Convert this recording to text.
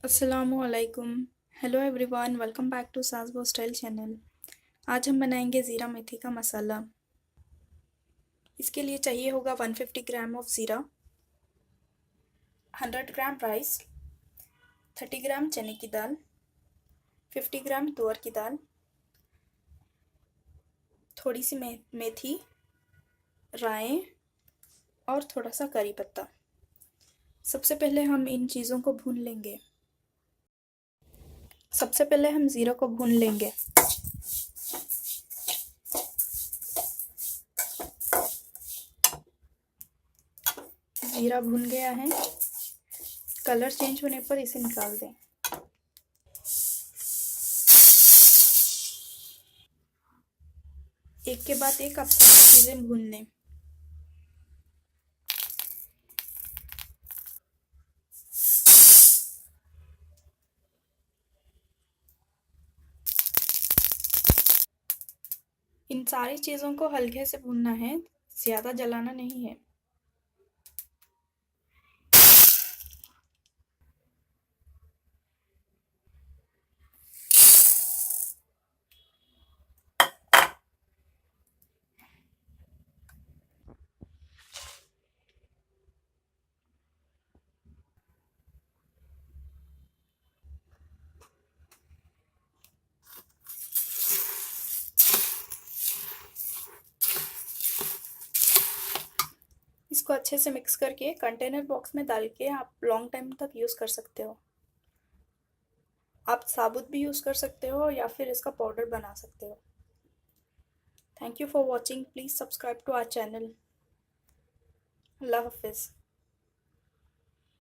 अस्सलामुअलैकुम। Hello everyone, welcome back to Sasbo style channel. आज हम बनाएंगे ज़ीरा मेथी का मसाला। इसके लिए चाहिए होगा 150 ग्राम ऑफ ज़ीरा, 100 ग्राम राइस, 30 ग्राम चने की दाल, 50 ग्राम तुअर की दाल, थोड़ी सी मेथी, राई और थोड़ा सा करी पत्ता। सबसे पहले हम इन चीज़ों को भून लेंगे। सबसे पहले हम ज़ीरा को भून लेंगे। ज़ीरा भून गया है। कलर चेंज होने पर इसे निकाल दें। एक के बाद एक आप चीज़ें भून लें। इन सारी चीज़ों को हल्के से भूनना है, ज़्यादा जलाना नहीं है। इसको अच्छे से मिक्स करके कंटेनर बॉक्स में डाल के आप लॉन्ग टाइम तक यूज़ कर सकते हो। आप साबुत भी यूज़ कर सकते हो या फिर इसका पाउडर बना सकते हो। Thank you for watching. Please subscribe to our channel. अल्लाह हाफिज़।